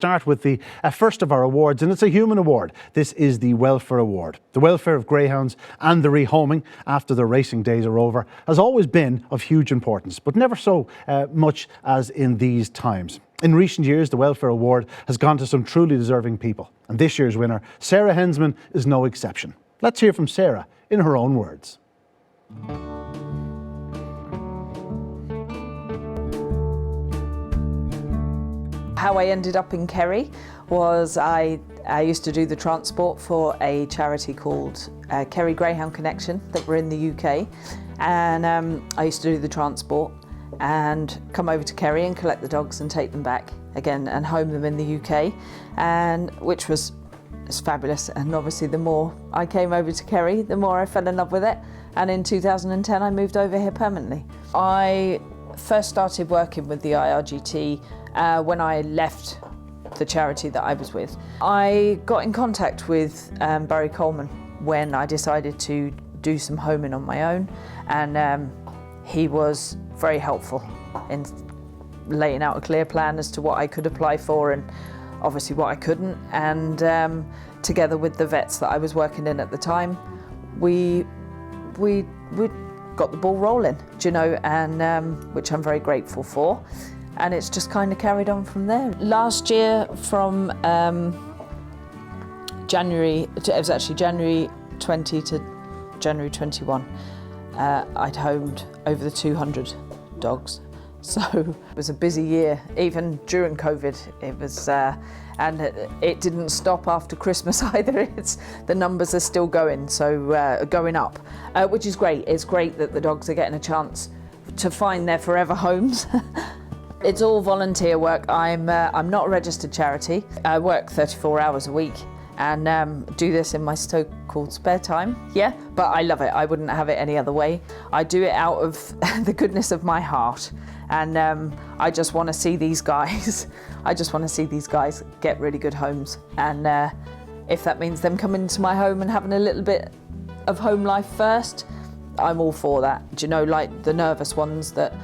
start with the first of our awards, and it's a human award. This is the Welfare Award. The welfare of greyhounds and the rehoming after the racing days are over has always been of huge importance, but never so much as in these times. In recent years, the Welfare Award has gone to some truly deserving people, and this year's winner, Sarah Hensman, is no exception. Let's hear from Sarah in her own words. How I ended up in Kerry was I used to do the transport for a charity called Kerry Greyhound Connection that were in the UK, and I used to do the transport and come over to Kerry and collect the dogs and take them back again and home them in the UK, and which was fabulous. And obviously the more I came over to Kerry, the more I fell in love with it, and in 2010 I moved over here permanently. I first started working with the IRGT when I left the charity that I was with. I got in contact with Barry Coleman when I decided to do some homing on my own, and he was very helpful in laying out a clear plan as to what I could apply for and obviously what I couldn't, and together with the vets that I was working in at the time, we got the ball rolling, do you know, and which I'm very grateful for. And it's just kind of carried on from there. Last year, from January 20 to January 21, I'd homed over the 200 dogs. So it was a busy year. Even during COVID, it was, and it didn't stop after Christmas either. The numbers are still going, so going up, which is great. It's great that the dogs are getting a chance to find their forever homes. It's all volunteer work. I'm not a registered charity. I work 34 hours a week and do this in my so-called spare time. Yeah, but I love it. I wouldn't have it any other way. I do it out of the goodness of my heart, and I just want to see these guys. I just want to see these guys get really good homes, and if that means them coming to my home and having a little bit of home life first, I'm all for that. Do you know, like the nervous ones that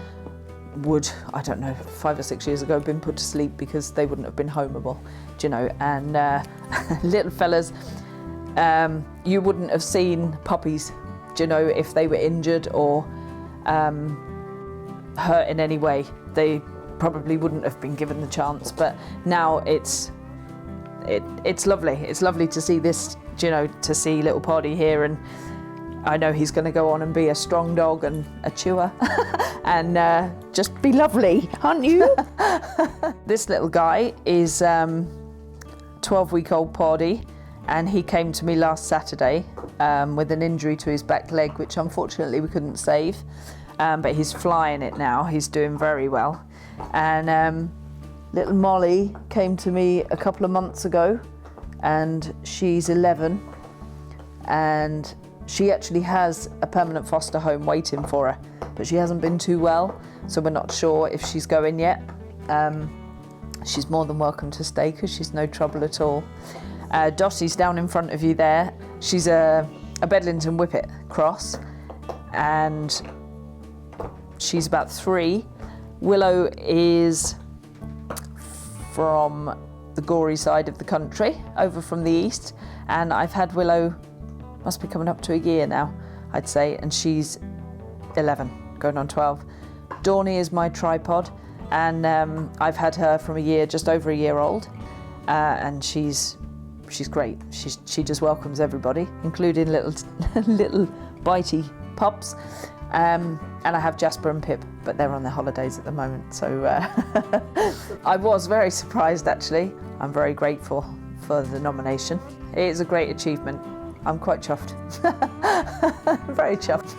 would, I don't know, 5 or 6 years ago been put to sleep because they wouldn't have been homeable, do you know, and little fellas, you wouldn't have seen puppies, do you know, if they were injured or hurt in any way. They probably wouldn't have been given the chance, but now it's lovely. It's lovely to see this, do you know, to see little Poddy here, and I know he's going to go on and be a strong dog and a chewer and just be lovely, aren't you? This little guy is 12-week-old Poddy, and he came to me last Saturday with an injury to his back leg, which unfortunately we couldn't save, but he's flying it now. He's doing very well. And little Molly came to me a couple of months ago, and she's 11, and she actually has a permanent foster home waiting for her, but she hasn't been too well, so we're not sure if she's going yet. She's more than welcome to stay because she's no trouble at all. Dossie's down in front of you there. She's a Bedlington Whippet cross, and she's about 3. Willow is from the Gory side of the country, over from the east, and I've had Willow, must be coming up to a year now, I'd say, and she's 11, going on 12. Dawny is my tripod, and I've had her from a year, just over a year old, and she's great. She just welcomes everybody, including little bitey pups. And I have Jasper and Pip, but they're on their holidays at the moment, so I was very surprised actually. I'm very grateful for the nomination. It is a great achievement. I'm quite chuffed. Very chuffed.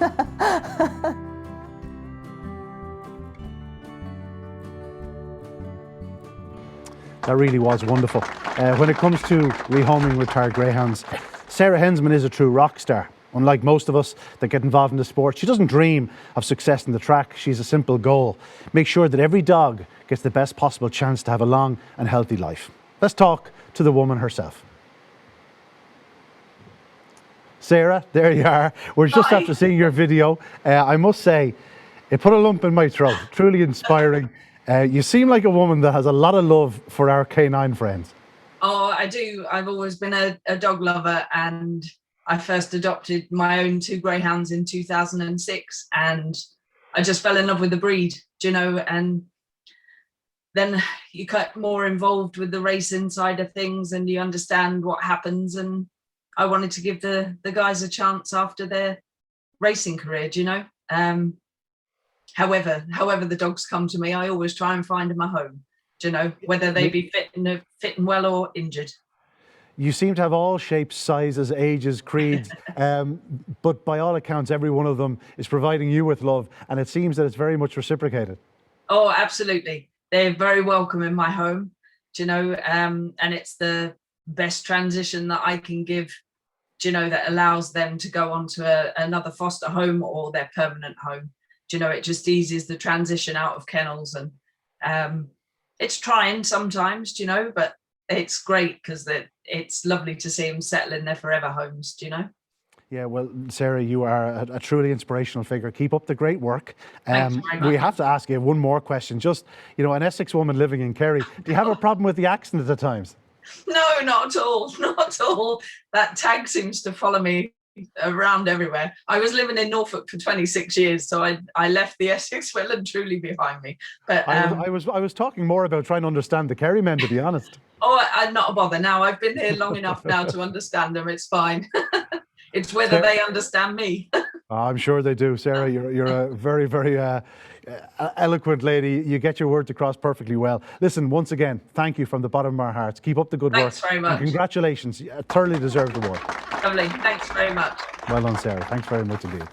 That really was wonderful. When it comes to rehoming retired greyhounds, Sarah Hensman is a true rock star. Unlike most of us that get involved in the sport, she doesn't dream of success in the track. She's a simple goal: make sure that every dog gets the best possible chance to have a long and healthy life. Let's talk to the woman herself. Sarah, there you are. We're just after seeing your video. I must say, it put a lump in my throat. Truly inspiring. You seem like a woman that has a lot of love for our canine friends. Oh, I do. I've always been a dog lover, and I first adopted my own 2 greyhounds in 2006, and I just fell in love with the breed, and then you get more involved with the racing side of things and you understand what happens, and I wanted to give the guys a chance after their racing career, however the dogs come to me, I always try and find them a home, whether they be fitting well or injured. You seem to have all shapes, sizes, ages, creeds, but by all accounts, every one of them is providing you with love, and it seems that it's very much reciprocated. Oh, absolutely. They're very welcome in my home, and it's the best transition that I can give, that allows them to go on to another foster home or their permanent home. It just eases the transition out of kennels, and it's trying sometimes, but it's great because it's lovely to see them settle in their forever homes, Yeah, well, Sarah, you are a truly inspirational figure. Keep up the great work. Thanks very much. We have to ask you one more question. Just, an Essex woman living in Kerry, do you have a problem with the accent at times? No, not at all. Not at all. That tag seems to follow me around everywhere. I was living in Norfolk for 26 years, so I left the Essex well and truly behind me. But I was talking more about trying to understand the Kerry men, to be honest. Oh, I'm not a bother now. I've been here long enough now to understand them. It's fine. It's whether they understand me. I'm sure they do. Sarah, you're a very, very eloquent lady. You get your words across perfectly well. Listen, once again, thank you from the bottom of our hearts. Keep up the good work. Thanks very much. And congratulations. A thoroughly deserved award. Lovely. Thanks very much. Well done, Sarah. Thanks very much indeed.